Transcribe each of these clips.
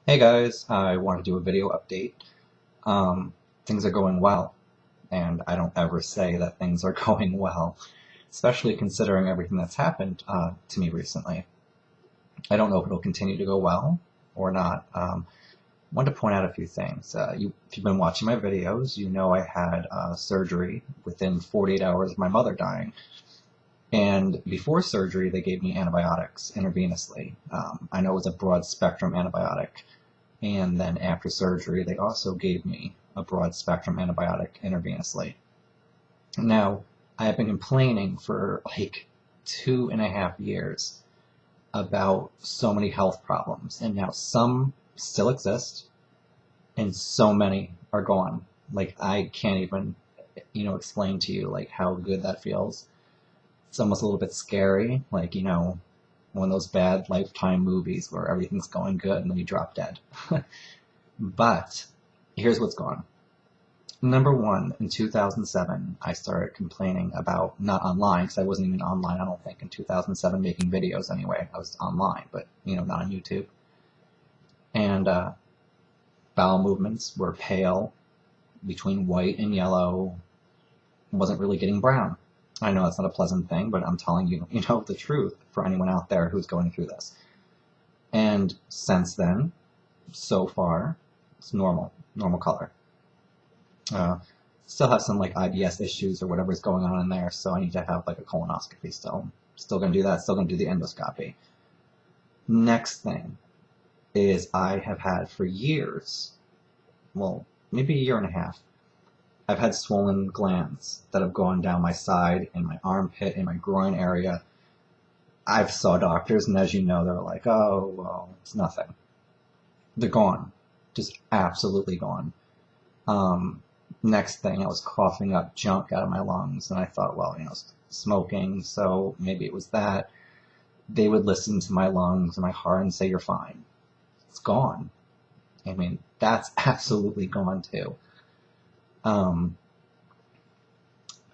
Hey guys, I want to do a video update. Um, Things are going well, and I don't ever say that things are going well, especially considering everything that's happened to me recently. I don't know if it'll continue to go well or not. I wanted to point out a few things. If you've been watching my videos, you know I had surgery within 48 hours of my mother dying. And before surgery, they gave me antibiotics intravenously. I know it was a broad spectrum antibiotic. And then after surgery, they also gave me a broad spectrum antibiotic intravenously. Now, I have been complaining for like 2.5 years about so many health problems, and now some still exist, and so many are gone. Like I can't even, explain to you like how good that feels. It's almost a little bit scary, like one of those bad Lifetime movies where everything's going good and then you drop dead. But here's what's gone. Number one, in 2007, I started complaining about, not online, because I wasn't even online, I don't think, in 2007 making videos anyway. I was online, but, not on YouTube. And bowel movements were pale, between white and yellow, wasn't really getting brown. I know that's not a pleasant thing, but I'm telling you, the truth for anyone out there who's going through this. And since then, so far, it's normal color. Uh, Still have some like IBS issues or whatever's going on in there, so I need to have like a colonoscopy still. Still gonna do that, still gonna do the endoscopy. Next thing is I have had for years, well, maybe a year and a half, I've had swollen glands that have gone down my side, in my armpit, in my groin area. I've saw doctors, and as you know, they're like, oh, well, it's nothing. They're gone. Just absolutely gone. Um, Next thing, I was coughing up junk out of my lungs, and I thought, well, smoking, so maybe it was that. They would listen to my lungs and my heart and say, you're fine. It's gone. I mean, that's absolutely gone too. Um,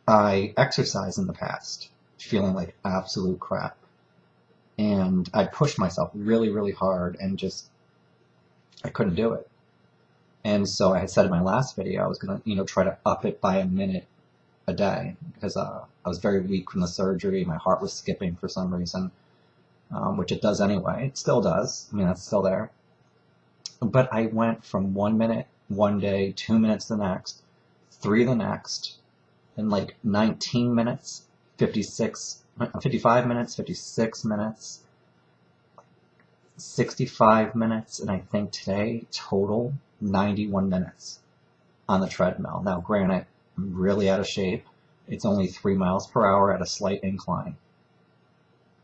I exercised in the past, feeling like absolute crap. And I pushed myself really, really hard and just, I couldn't do it. And so I had said in my last video, I was going to, try to up it by a minute a day because I was very weak from the surgery. My heart was skipping for some reason, which it does anyway. It still does. I mean, that's still there. But I went from 1 minute one day, 2 minutes the next, three the next, in like 19 minutes, 55 minutes, 56 minutes, 65 minutes, and I think today total 91 minutes on the treadmill. Now, granted, I'm really out of shape. It's only 3 miles per hour at a slight incline.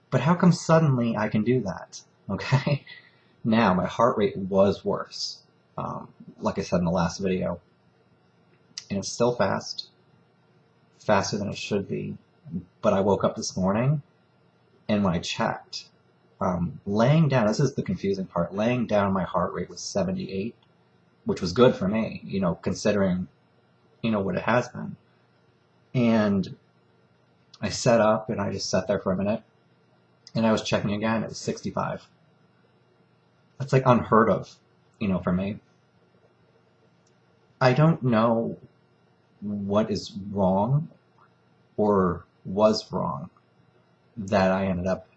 But how come suddenly I can do that? Okay? Now, my heart rate was worse, like I said in the last video. And it's still fast, faster than it should be. But I woke up this morning, and when I checked, laying down, this is the confusing part, laying down my heart rate was 78, which was good for me, considering, what it has been. And I sat up and I just sat there for a minute and I was checking again. It was 65. That's like unheard of, for me. I don't know what is wrong or was wrong that I ended up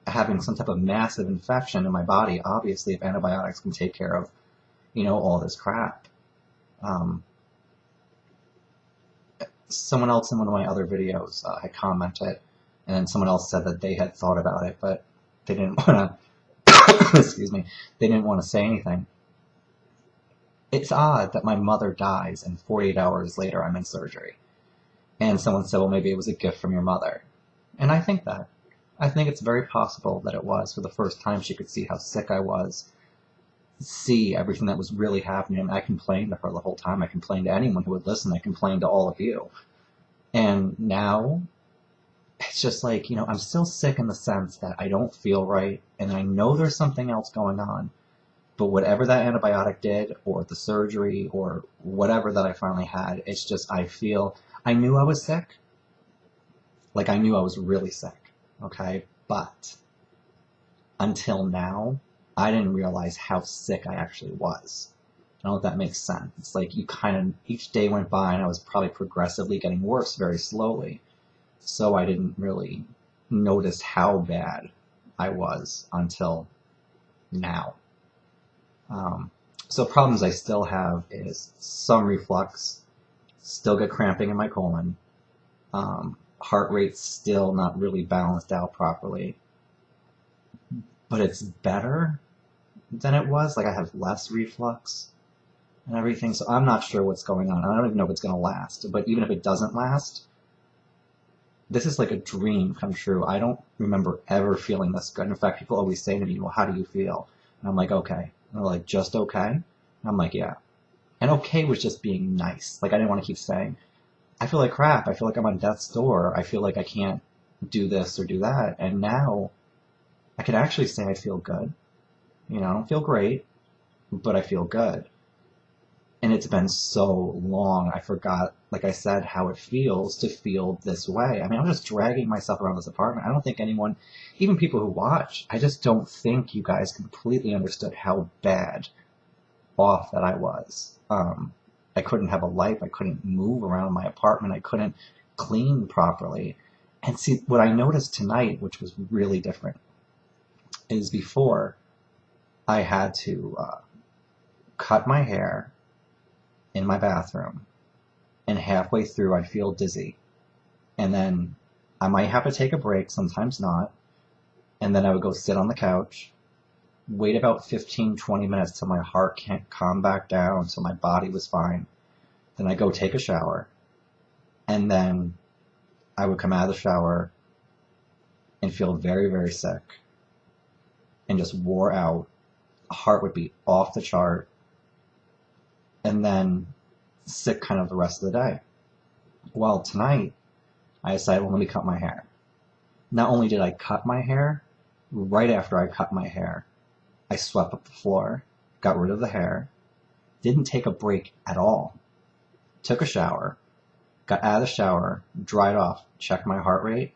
having some type of massive infection in my body. Obviously, if antibiotics can take care of, all this crap. Um, Someone else in one of my other videos had commented, and then someone else said that they had thought about it, but they didn't want to, excuse me, they didn't want to say anything. It's odd that my mother dies and 48 hours later I'm in surgery. And someone said, well, maybe it was a gift from your mother. And I think that. I think it's very possible that it was. For the first time, she could see how sick I was, see everything that was really happening. I complained to her the whole time. I complained to anyone who would listen. I complained to all of you. And now it's just like, I'm still sick in the sense that I don't feel right, and I know there's something else going on. But whatever that antibiotic did, or the surgery, or whatever that I finally had, it's just I knew I was sick. Like, I knew I was really sick, okay? But until now, I didn't realize how sick I actually was. I don't know if that makes sense. It's like you kind of, each day went by and I was probably progressively getting worse very slowly. So I didn't really notice how bad I was until now. Um, so problems I still have is some reflux, still get cramping in my colon, heart rate's still not really balanced out properly, but it's better than it was. Like I have less reflux and everything, so I'm not sure what's going on. I don't even know if it's going to last, but even if it doesn't last, this is like a dream come true. I don't remember ever feeling this good. In fact, people always say to me, well, how do you feel? And I'm like, okay. And they're like, just okay? And I'm like, yeah. And okay was just being nice. Like I didn't want to keep saying, I feel like crap. I feel like I'm on death's door. I feel like I can't do this or do that. And now I can actually say I feel good. You know, I don't feel great, but I feel good. And it's been so long, I forgot, like I said, how it feels to feel this way. I mean, I'm just dragging myself around this apartment. I don't think anyone, even people who watch, I just don't think you guys completely understood how bad off that I was. I couldn't have a life. I couldn't move around my apartment. I couldn't clean properly. And see, what I noticed tonight, which was really different, is before I had to cut my hair in my bathroom, and halfway through I'd feel dizzy, and then I might have to take a break, sometimes not, and then I would go sit on the couch, wait about 15-20 minutes till my heart can't calm back down, so my body was fine. Then I go take a shower, and then I would come out of the shower and feel very, very sick and just wore out. Heart would be off the chart, and then sick kind of the rest of the day. Well, tonight I decided, well, let me cut my hair. Not only did I cut my hair, right after I cut my hair, I swept up the floor, got rid of the hair, didn't take a break at all, took a shower, got out of the shower, dried off, checked my heart rate,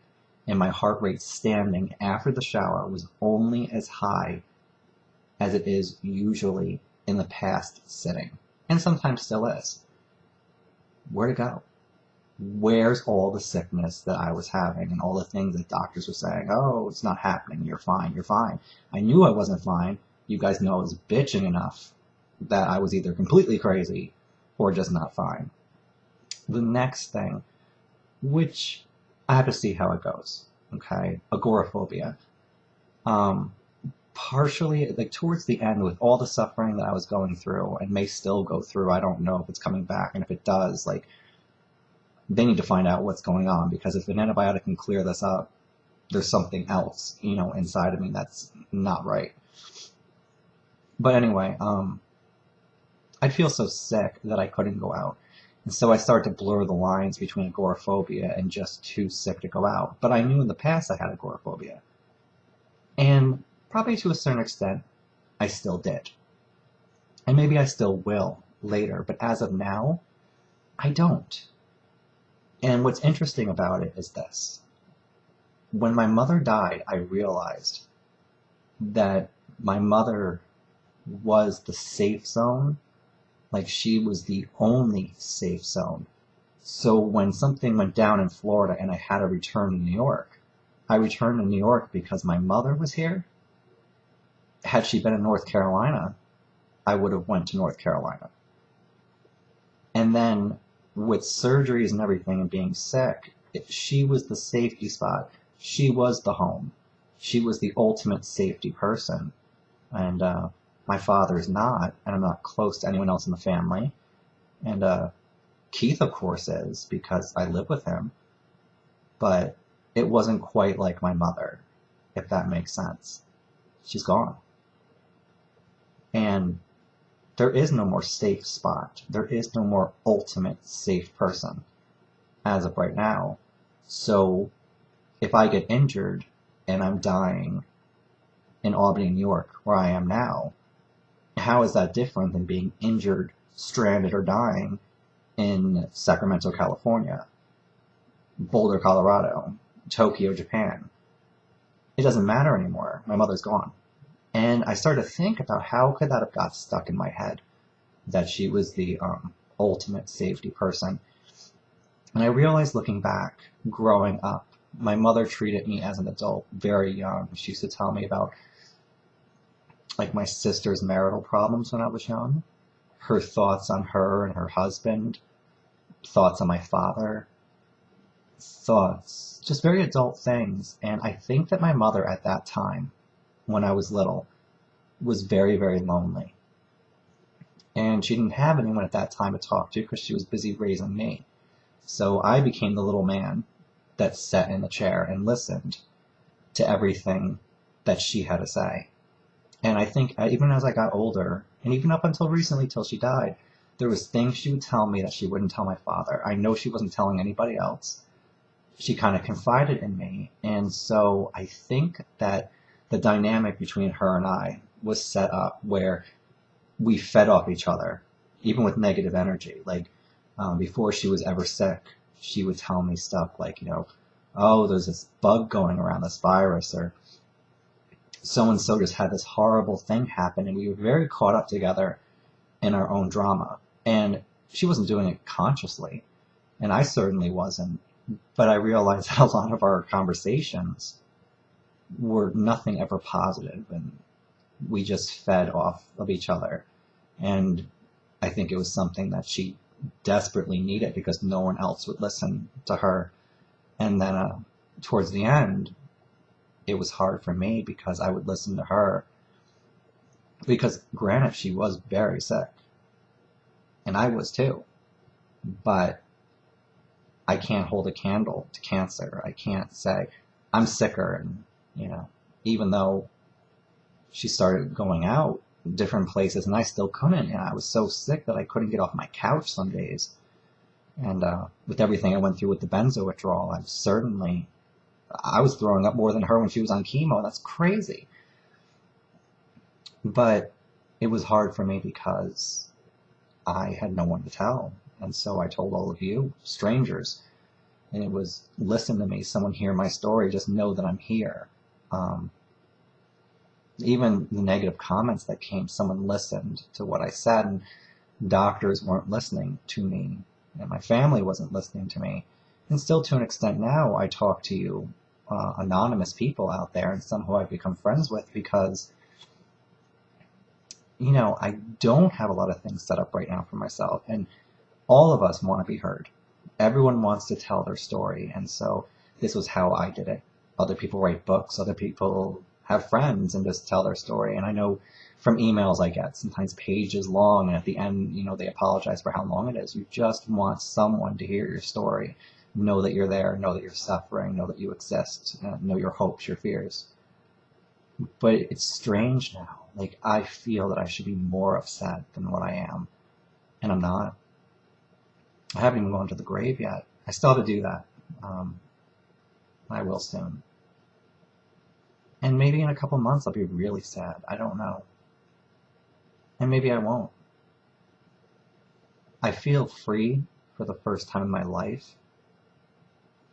and my heart rate standing after the shower was only as high as it is usually in the past sitting, and sometimes still is. Where'd it go? Where's all the sickness that I was having and all the things that doctors were saying? Oh, it's not happening. You're fine. You're fine. I knew I wasn't fine. You guys know I was bitching enough that I was either completely crazy or just not fine. The next thing, which I have to see how it goes, okay? Agoraphobia. Partially, like towards the end, with all the suffering that I was going through and may still go through, I don't know if it's coming back, and if it does, like, they need to find out what's going on, because if an antibiotic can clear this up, there's something else, you know, inside of me that's not right. But anyway, I'd feel so sick that I couldn't go out. And so I started to blur the lines between agoraphobia and just too sick to go out. But I knew in the past I had agoraphobia. And probably to a certain extent, I still did. And maybe I still will later, but as of now, I don't. And what's interesting about it is this. When my mother died, I realized that my mother was the safe zone. Like, she was the only safe zone. So when something went down in Florida and I had to return to New York, I returned to New York because my mother was here. Had she been in North Carolina, I would have went to North Carolina. And then with surgeries and everything and being sick, she was the safety spot. She was the home. She was the ultimate safety person. And my father's not, and I'm not close to anyone else in the family. And Keith, of course, is, because I live with him. But it wasn't quite like my mother, if that makes sense. She's gone. And there is no more safe spot. There is no more ultimate safe person as of right now. So if I get injured and I'm dying in Albany, New York, where I am now, how is that different than being injured, stranded, or dying in Sacramento, California, Boulder, Colorado, Tokyo, Japan? It doesn't matter anymore. My mother's gone. And I started to think about how could that have got stuck in my head, that she was the ultimate safety person. And I realized looking back, growing up, my mother treated me as an adult very young. She used to tell me about like my sister's marital problems when I was young, her thoughts on her and her husband, thoughts on my father, thoughts, just very adult things. And I think that my mother at that time, when I was little, was very, very lonely. And she didn't have anyone at that time to talk to because she was busy raising me. So I became the little man that sat in the chair and listened to everything that she had to say. And I think even as I got older, and even up until recently, till she died, there was things she would tell me that she wouldn't tell my father. I know she wasn't telling anybody else. She kind of confided in me. And so I think that the dynamic between her and I was set up where we fed off each other, even with negative energy. Like before she was ever sick, she would tell me stuff like, oh, there's this bug going around, this virus, or so and so just had this horrible thing happen, and we were very caught up together in our own drama. And she wasn't doing it consciously, and I certainly wasn't. But I realized that a lot of our conversations were nothing ever positive, and we just fed off of each other. And I think it was something that she desperately needed because no one else would listen to her. And then towards the end, it was hard for me because I would listen to her. Because granted, she was very sick. And I was too. But I can't hold a candle to cancer. I can't say, I'm sicker. And, even though she started going out different places and I still couldn't. And I was so sick that I couldn't get off my couch some days. And with everything I went through with the benzo withdrawal, I was throwing up more than her when she was on chemo. That's crazy. But it was hard for me because I had no one to tell. And so I told all of you, strangers. And it was, listen to me, someone hear my story, just know that I'm here. Even the negative comments that came, someone listened to what I said, and doctors weren't listening to me, and my family wasn't listening to me. And still, to an extent now, I talk to you, anonymous people out there, and some who I've become friends with because, I don't have a lot of things set up right now for myself, and all of us want to be heard. Everyone wants to tell their story, and so this was how I did it. Other people write books, other people have friends and just tell their story. And I know from emails I get, sometimes pages long, and at the end, they apologize for how long it is. You just want someone to hear your story, know that you're there, know that you're suffering, know that you exist, know your hopes, your fears. But it's strange now. Like, I feel that I should be more upset than what I am, and I'm not. I haven't even gone to the grave yet. I still have to do that. I will soon. And maybe in a couple months I'll be really sad. I don't know. And maybe I won't. I feel free for the first time in my life.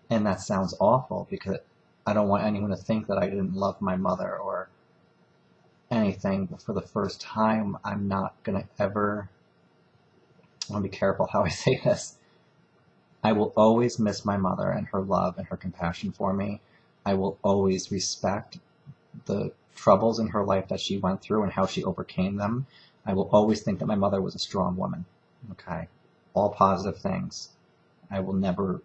And that sounds awful because I don't want anyone to think that I didn't love my mother or anything. But for the first time, I'm not going to ever... I want to be careful how I say this. I will always miss my mother and her love and her compassion for me. I will always respect the troubles in her life that she went through and how she overcame them. I will always think that my mother was a strong woman. Okay? All positive things. I will never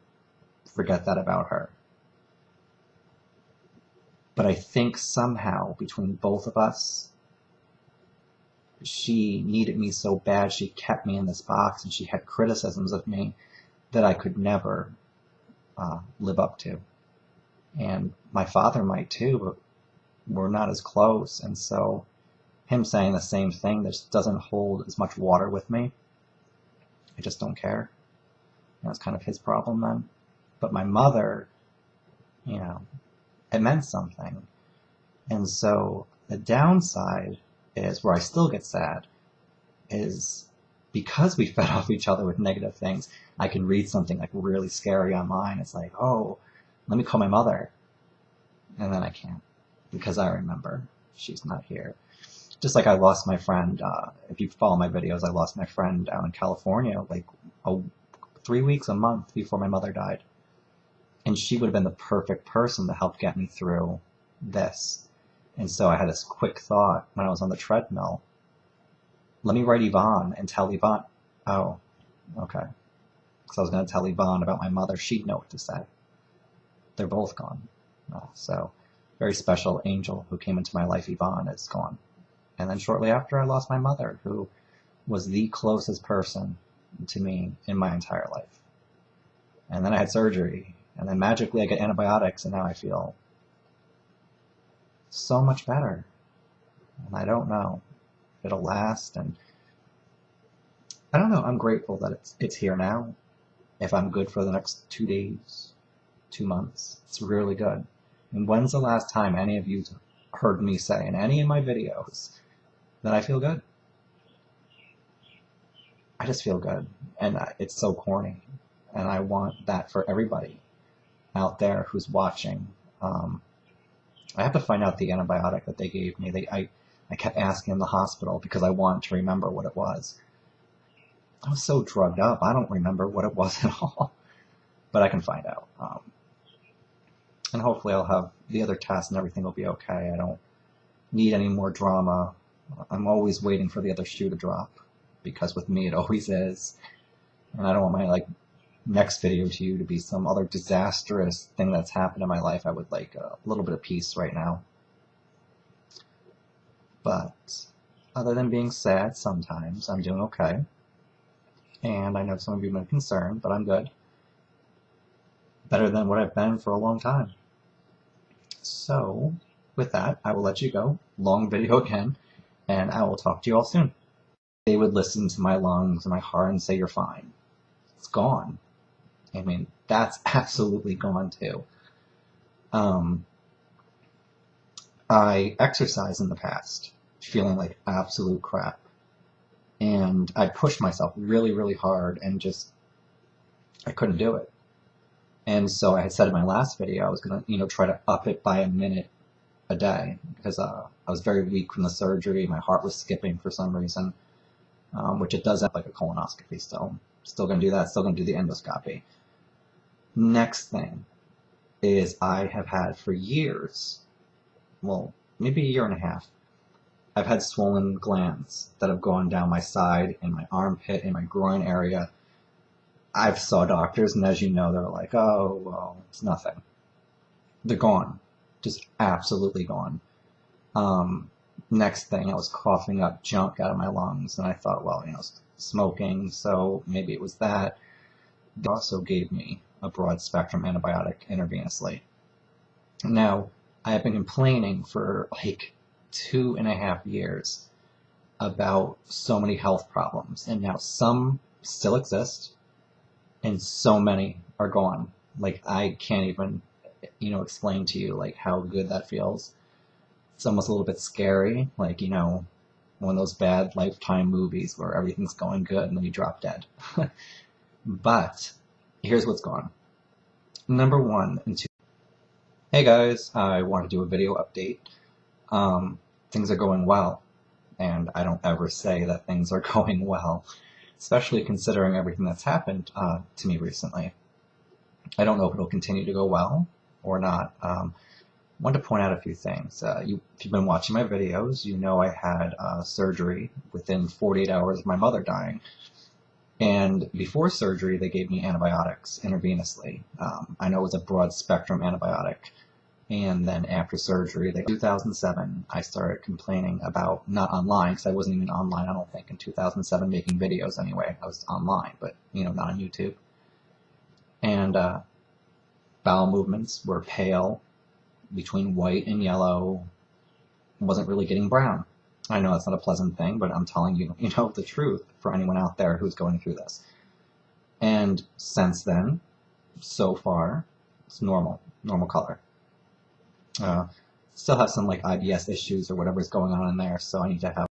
forget that about her. But I think somehow between both of us, she needed me so bad, she kept me in this box, and she had criticisms of me that I could never live up to. And my father might too, but we're not as close. And so him saying the same thing just doesn't hold as much water with me. I just don't care. It's kind of his problem then. But my mother, it meant something. And so the downside is, where I still get sad, is because we fed off each other with negative things. I can read something like really scary online. It's like, oh, let me call my mother. And then I can't, because I remember she's not here. Just like I lost my friend, if you follow my videos, I lost my friend out in California like a, 3 weeks, a month before my mother died. And she would have been the perfect person to help get me through this. And so I had this quick thought when I was on the treadmill. Let me write Yvonne and tell Yvonne. Oh, okay. Because I was going to tell Yvonne about my mother. She'd know what to say. They're both gone. So, very special angel who came into my life, Yvonne, is gone. And then shortly after, I lost my mother, who was the closest person to me in my entire life. And then I had surgery. And then magically I get antibiotics, and now I feel so much better. And I don't know if it'll last. And I don't know. I'm grateful that it's here now. If I'm good for the next 2 days, 2 months, it's really good. And when's the last time any of you heard me say in any of my videos that I feel good? I just feel good. And it's so corny. And I want that for everybody out there who's watching. I have to find out the antibiotic that they gave me. I kept asking in the hospital because I wanted to remember what it was. I was so drugged up, I don't remember what it was at all. But I can find out. And hopefully I'll have the other tests and everything will be okay. I don't need any more drama. I'm always waiting for the other shoe to drop, because with me it always is. And I don't want my next video to you to be some other disastrous thing that's happened in my life. I would like a little bit of peace right now. But other than being sad sometimes, I'm doing okay. And I know some of you have been concerned, but I'm good. Better than what I've been for a long time. So, with that, I will let you go. Long video again, and I will talk to you all soon. They would listen to my lungs and my heart and say, you're fine. It's gone. I mean, that's absolutely gone too. I exercised in the past, feeling like absolute crap. And I pushed myself really, really hard and I couldn't do it. And so I had said in my last video, I was going to, try to up it by a minute a day, because I was very weak from the surgery. My heart was skipping for some reason, which it does have like a colonoscopy still. Still going to do that. Still going to do the endoscopy. Next thing is I have had for years, well, maybe a year and a half, I've had swollen glands that have gone down my side, in my armpit, in my groin area. I've saw doctors, and as you know, they're like, oh, well, it's nothing. They're gone. Just absolutely gone. Next thing, I was coughing up junk out of my lungs, and I thought, well, smoking, so maybe it was that. They also gave me a broad spectrum antibiotic intravenously. Now, I have been complaining for like 2.5 years about so many health problems, and now some still exist, and so many are gone. Like, I can't even, explain to you like how good that feels. It's almost a little bit scary, like, one of those bad Lifetime movies where everything's going good and then you drop dead. But here's what's gone. Number 1 and 2. Hey guys, I want to do a video update. Things are going well, and I don't ever say that things are going well, especially considering everything that's happened to me recently. I don't know if it'll continue to go well or not. I wanted to point out a few things. If you've been watching my videos, you know I had surgery within 48 hours of my mother dying. And before surgery, they gave me antibiotics intravenously. I know it was a broad spectrum antibiotic. And then after surgery, in 2007, I started complaining about, not online, because I wasn't even online, I don't think, in 2007, making videos anyway. I was online, but, not on YouTube. And bowel movements were pale, between white and yellow, wasn't really getting brown. I know that's not a pleasant thing, but I'm telling you, the truth for anyone out there who's going through this. And since then, so far, it's normal color. Still have some IBS issues or whatever's going on in there, so I need to have